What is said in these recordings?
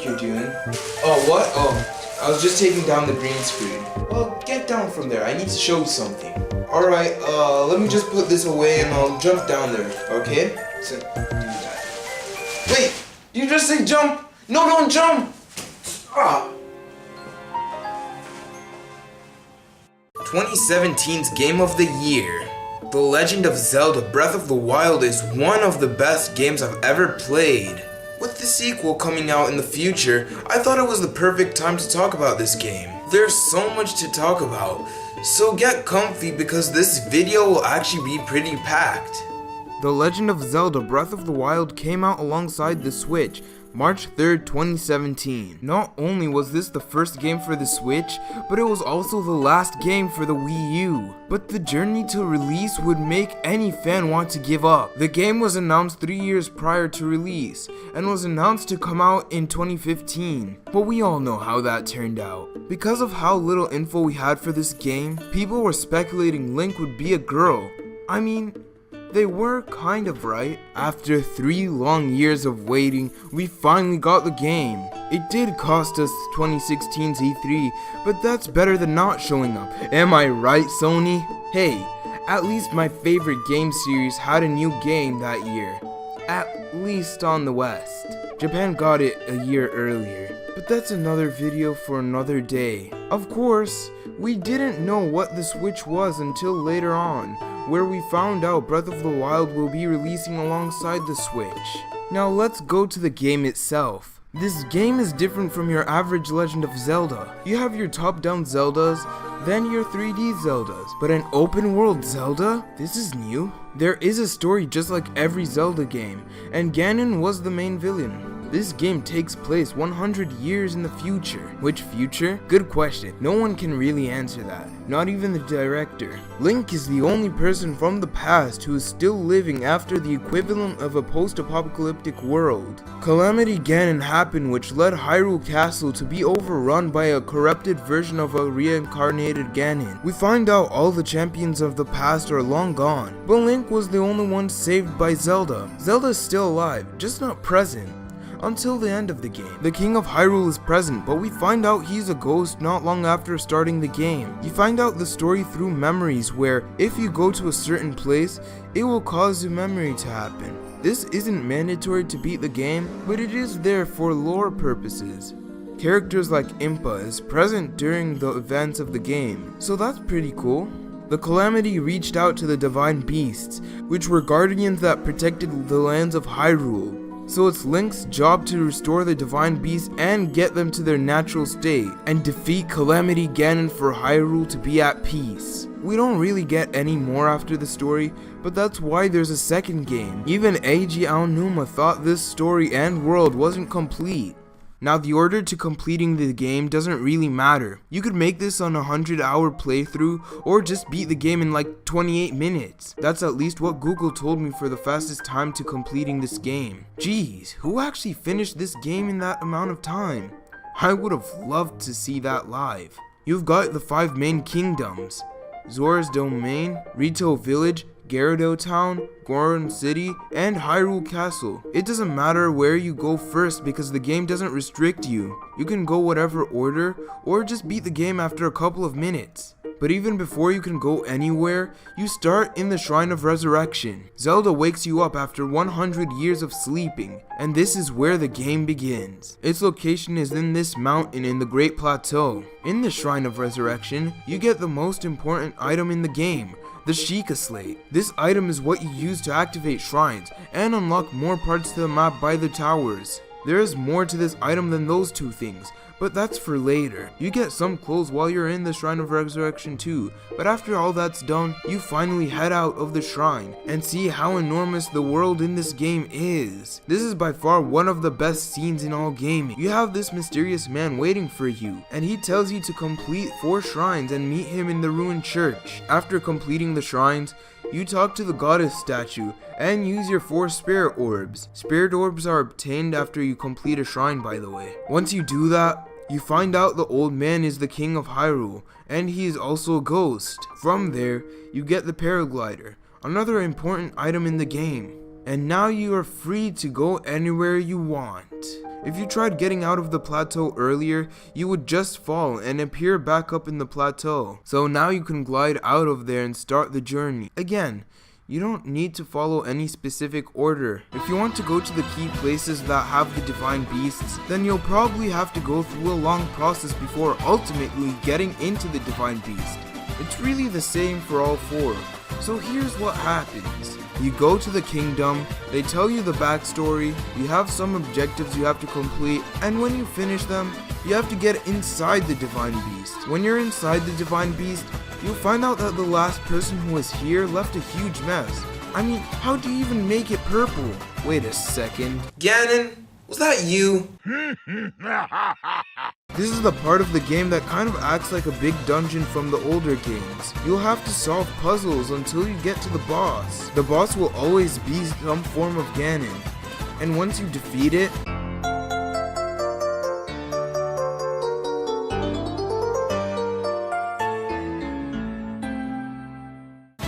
you're doing. Oh, what? Oh, I was just taking down the green screen. Well, get down from there. I need to show you something. Alright, let me just put this away and I'll jump down there, okay? So, do that. Wait! You just say jump! No, don't jump! Ah! 2017's Game of the Year. The Legend of Zelda Breath of the Wild is one of the best games I've ever played. With the sequel coming out in the future, I thought it was the perfect time to talk about this game. There's so much to talk about, so get comfy because this video will actually be pretty packed. The Legend of Zelda Breath of the Wild came out alongside the Switch, March 3rd, 2017. Not only was this the first game for the Switch, but it was also the last game for the Wii U. But the journey to release would make any fan want to give up. The game was announced 3 years prior to release, and was announced to come out in 2015. But we all know how that turned out. Because of how little info we had for this game, people were speculating Link would be a girl. I mean, they were kind of right. After 3 long years of waiting, we finally got the game. It did cost us 2016's E3, but that's better than not showing up. Am I right, Sony? Hey, at least my favorite game series had a new game that year. At least on the West. Japan got it a year earlier. But that's another video for another day. Of course, we didn't know what the Switch was until later on, where we found out Breath of the Wild will be releasing alongside the Switch. Now let's go to the game itself. This game is different from your average Legend of Zelda. You have your top-down Zeldas, then your 3D Zeldas. But an open world Zelda? This is new. There is a story just like every Zelda game, and Ganon was the main villain. This game takes place 100 years in the future. Which future? Good question. No one can really answer that. Not even the director. Link is the only person from the past who is still living after the equivalent of a post-apocalyptic world. Calamity Ganon happened, which led Hyrule Castle to be overrun by a corrupted version of a reincarnated Ganon. We find out all the champions of the past are long gone, but Link was the only one saved by Zelda. Zelda is still alive, just not present. Until the end of the game. The King of Hyrule is present, but we find out he's a ghost not long after starting the game. You find out the story through memories where, if you go to a certain place, it will cause a memory to happen. This isn't mandatory to beat the game, but it is there for lore purposes. Characters like Impa is present during the events of the game, so that's pretty cool. The Calamity reached out to the Divine Beasts, which were guardians that protected the lands of Hyrule. So it's Link's job to restore the Divine Beasts and get them to their natural state, and defeat Calamity Ganon for Hyrule to be at peace. We don't really get any more after the story, but that's why there's a second game. Even Eiji Aonuma thought this story and world wasn't complete. Now the order to completing the game doesn't really matter. You could make this on a 100-hour playthrough or just beat the game in like 28 minutes. That's at least what Google told me for the fastest time to completing this game. Jeez, who actually finished this game in that amount of time? I would have loved to see that live. You've got the 5 main kingdoms: Zora's Domain, Rito Village, Gyarados Town, Goron City, and Hyrule Castle. It doesn't matter where you go first because the game doesn't restrict you. You can go whatever order, or just beat the game after a couple of minutes. But even before you can go anywhere, you start in the Shrine of Resurrection. Zelda wakes you up after 100 years of sleeping, and this is where the game begins. Its location is in this mountain in the Great Plateau. In the Shrine of Resurrection, you get the most important item in the game, the Sheikah Slate. This item is what you use to activate shrines and unlock more parts to the map by the towers. There is more to this item than those two things, but that's for later. You get some clothes while you're in the Shrine of Resurrection too, but after all that's done, you finally head out of the shrine and see how enormous the world in this game is. This is by far one of the best scenes in all gaming. You have this mysterious man waiting for you, and he tells you to complete 4 shrines and meet him in the ruined church. After completing the shrines, you talk to the goddess statue and use your 4 spirit orbs. Spirit orbs are obtained after you complete a shrine, by the way. Once you do that, you find out the old man is the king of Hyrule, and he is also a ghost. From there, you get the paraglider, another important item in the game. and now you are free to go anywhere you want. If you tried getting out of the plateau earlier, you would just fall and appear back up in the plateau. So now you can glide out of there and start the journey. Again, you don't need to follow any specific order. If you want to go to the key places that have the divine beasts, then you'll probably have to go through a long process before ultimately getting into the divine beast. It's really the same for all four. So here's what happens. You go to the kingdom, they tell you the backstory, you have some objectives you have to complete, and when you finish them, you have to get inside the divine beast. When you're inside the divine beast, you'll find out that the last person who was here left a huge mess. I mean, how do you even make it purple? Wait a second. Ganon, was that you? This is the part of the game that kind of acts like a big dungeon from the older games. You'll have to solve puzzles until you get to the boss. The boss will always be some form of Ganon, and once you defeat it,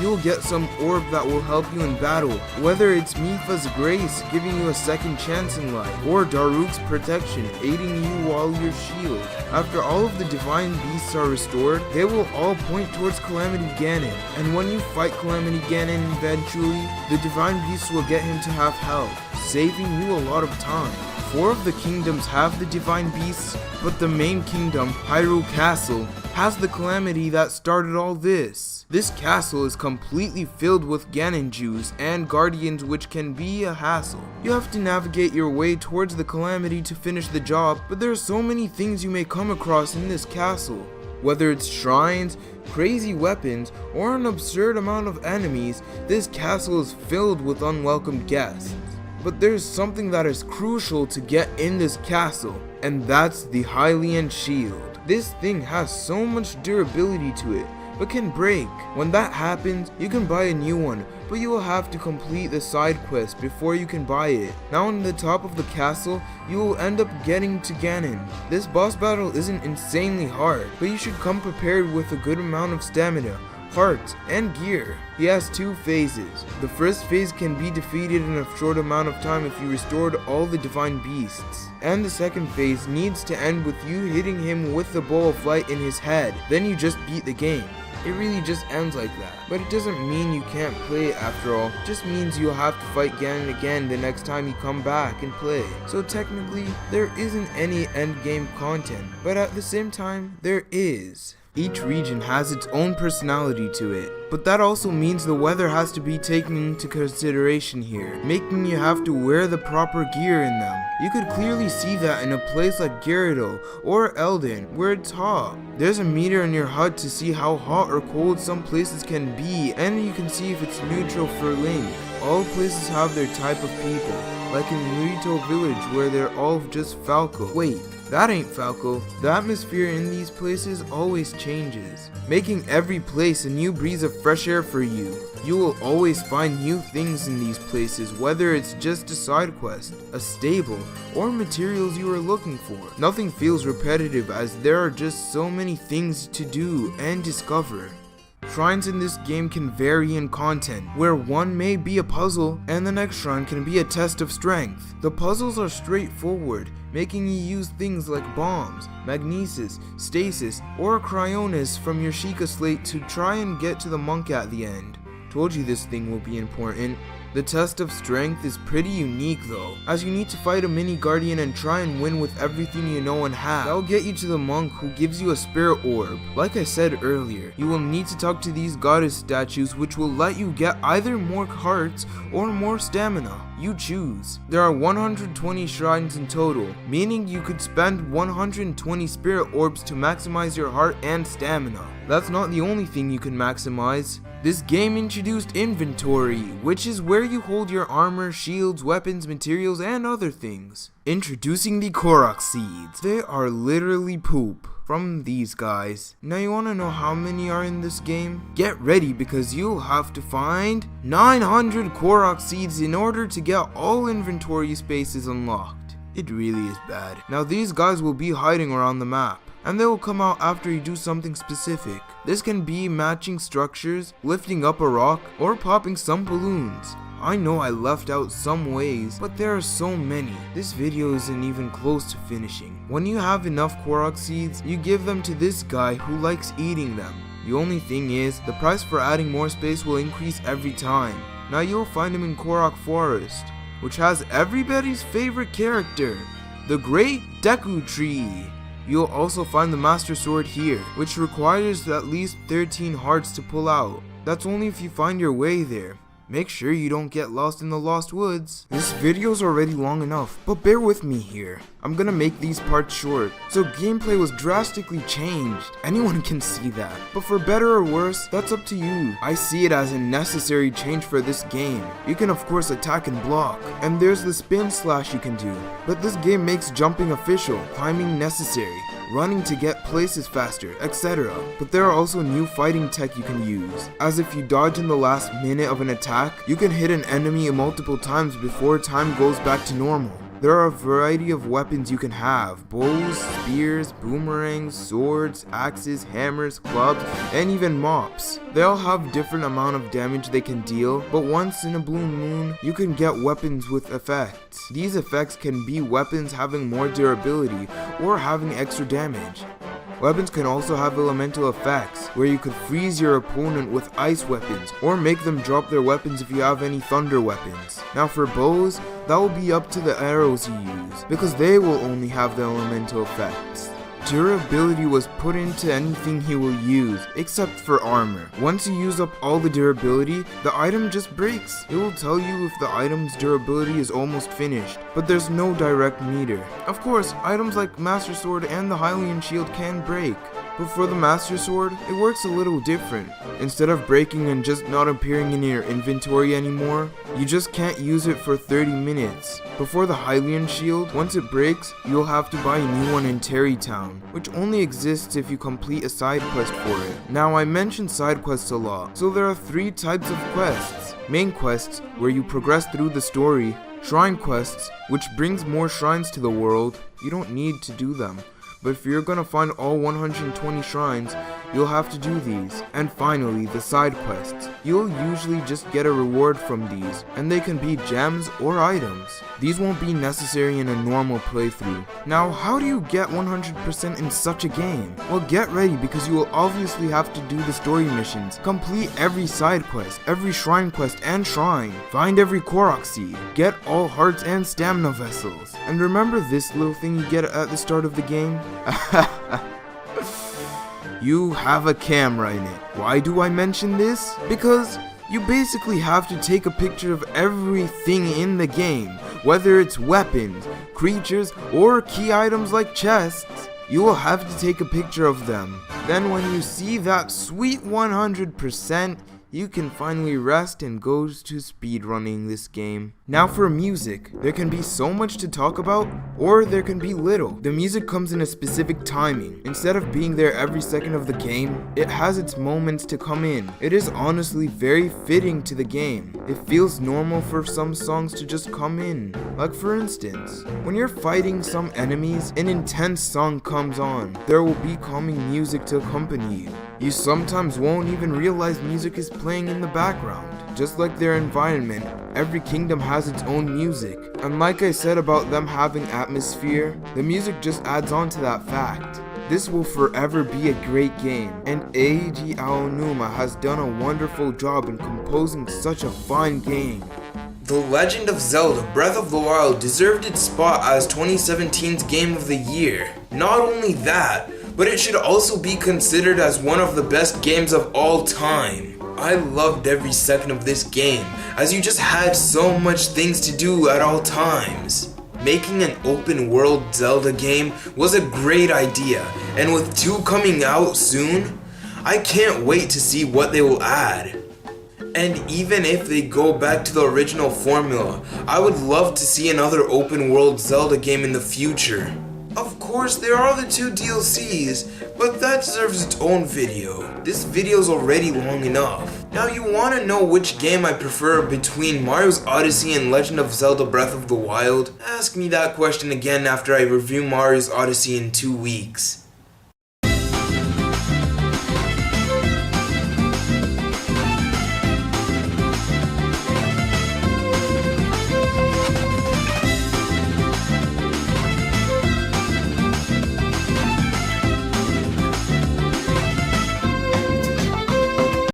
you'll get some orb that will help you in battle, whether it's Mipha's grace giving you a second chance in life, or Daruk's protection aiding you while you're shielded. After all of the divine beasts are restored, they will all point towards Calamity Ganon, and when you fight Calamity Ganon eventually, the divine beasts will get him to half health, saving you a lot of time. 4 of the kingdoms have the divine beasts, but the main kingdom, Hyrule Castle, has the calamity that started all this. This castle is completely filled with Ganon Jews and guardians, which can be a hassle. You have to navigate your way towards the calamity to finish the job, but there are so many things you may come across in this castle. Whether it's shrines, crazy weapons, or an absurd amount of enemies, this castle is filled with unwelcome guests. But there's something that is crucial to get in this castle, and that's the Hylian shield. This thing has so much durability to it, but can break. When that happens, you can buy a new one, but you will have to complete the side quest before you can buy it. Now on the top of the castle, you will end up getting to Ganon. This boss battle isn't insanely hard, but you should come prepared with a good amount of stamina, hearts, and gear. He has 2 phases. The first phase can be defeated in a short amount of time if you restored all the divine beasts. And the second phase needs to end with you hitting him with the bow of light in his head. Then you just beat the game. It really just ends like that. But it doesn't mean you can't play it after all. It just means you'll have to fight Ganon again the next time you come back and play. So technically, there isn't any endgame content. But at the same time, there is. Each region has its own personality to it, but that also means the weather has to be taken into consideration here, making you have to wear the proper gear in them. You could clearly see that in a place like Gyarados or Eldin, where it's hot. There's a meter in your HUD to see how hot or cold some places can be, and you can see if it's neutral for Link. All places have their type of people, like in Rito village where they're all just Falco. Wait, that ain't Falco. The atmosphere in these places always changes, making every place a new breeze of fresh air for you. You will always find new things in these places, whether it's just a side quest, a stable, or materials you are looking for. Nothing feels repetitive as there are just so many things to do and discover. Shrines in this game can vary in content, where one may be a puzzle and the next shrine can be a test of strength. The puzzles are straightforward, making you use things like bombs, magnesis, stasis, or cryonis from your Sheikah slate to try and get to the monk at the end. Told you this thing will be important. The test of strength is pretty unique though, as you need to fight a mini guardian and try and win with everything you know and have. That'll get you to the monk who gives you a spirit orb. Like I said earlier, you will need to talk to these goddess statues, which will let you get either more hearts or more stamina. You choose. There are 120 shrines in total, meaning you could spend 120 spirit orbs to maximize your heart and stamina. That's not the only thing you can maximize. This game introduced inventory, which is where you hold your armor, shields, weapons, materials, and other things. Introducing the Korok seeds. They are literally poop from these guys. Now you wanna know how many are in this game? Get ready because you'll have to find 900 Korok seeds in order to get all inventory spaces unlocked. It really is bad. Now these guys will be hiding around the map, and they will come out after you do something specific. This can be matching structures, lifting up a rock, or popping some balloons. I know I left out some ways, but there are so many. This video isn't even close to finishing. When you have enough Korok seeds, you give them to this guy who likes eating them. The only thing is, the price for adding more space will increase every time. Now you'll find him in Korok Forest, which has everybody's favorite character, the Great Deku Tree. You'll also find the Master Sword here, which requires at least 13 hearts to pull out. That's only if you find your way there. Make sure you don't get lost in the Lost Woods. This video's already long enough, but bear with me here. I'm gonna make these parts short, so gameplay was drastically changed. Anyone can see that. But for better or worse, that's up to you. I see it as a necessary change for this game. You can of course attack and block, and there's the spin slash you can do. But this game makes jumping official, climbing necessary, running to get places faster, etc. But there are also new fighting tech you can use, as if you dodge in the last minute of an attack, you can hit an enemy multiple times before time goes back to normal. There are a variety of weapons you can have: bows, spears, boomerangs, swords, axes, hammers, clubs, and even mops. They all have different amount of damage they can deal, but once in a blue moon, you can get weapons with effects. These effects can be weapons having more durability or having extra damage. Weapons can also have elemental effects, where you could freeze your opponent with ice weapons, or make them drop their weapons if you have any thunder weapons. Now for bows, that will be up to the arrows you use, because they will only have the elemental effects. Durability was put into anything he will use, except for armor. Once you use up all the durability, the item just breaks. It will tell you if the item's durability is almost finished, but there's no direct meter. Of course, items like Master Sword and the Hylian Shield can break, but for the Master Sword, it works a little different. Instead of breaking and just not appearing in your inventory anymore, you just can't use it for 30 minutes. Before the Hylian Shield, once it breaks, you'll have to buy a new one in Terrytown, which only exists if you complete a side quest for it. Now I mentioned side quests a lot, so there are 3 types of quests. Main quests, where you progress through the story. Shrine quests, which brings more shrines to the world. You don't need to do them, but if you're gonna find all 120 shrines, you'll have to do these. And finally, the side quests. You'll usually just get a reward from these, and they can be gems or items. These won't be necessary in a normal playthrough. Now, how do you get 100% in such a game? Well, get ready, because you will obviously have to do the story missions, complete every side quest, every shrine quest and shrine, find every Korok seed, get all hearts and stamina vessels. And remember this little thing you get at the start of the game? You have a camera in it. Why do I mention this? Because you basically have to take a picture of everything in the game, whether it's weapons, creatures, or key items like chests. You will have to take a picture of them. Then when you see that sweet 100%, you can finally rest and go to speedrunning this game. Now for music, there can be so much to talk about, or there can be little. The music comes in a specific timing. Instead of being there every second of the game, it has its moments to come in. It is honestly very fitting to the game. It feels normal for some songs to just come in. Like for instance, when you're fighting some enemies, an intense song comes on. There will be calming music to accompany you. You sometimes won't even realize music is playing in the background. Just like their environment, every kingdom has its own music. And like I said about them having atmosphere, the music just adds on to that fact. This will forever be a great game, and Eiji Aonuma has done a wonderful job in composing such a fine game. The Legend of Zelda Breath of the Wild deserved its spot as 2017's Game of the Year. Not only that, but it should also be considered as one of the best games of all time. I loved every second of this game, as you just had so much things to do at all times. Making an open world Zelda game was a great idea, and with 2 coming out soon, I can't wait to see what they will add. And even if they go back to the original formula, I would love to see another open world Zelda game in the future. Of course, there are the 2 DLCs, but that deserves its own video. This video's already long enough. Now you want to know which game I prefer between Mario's Odyssey and Legend of Zelda Breath of the Wild? Ask me that question again after I review Mario's Odyssey in 2 weeks.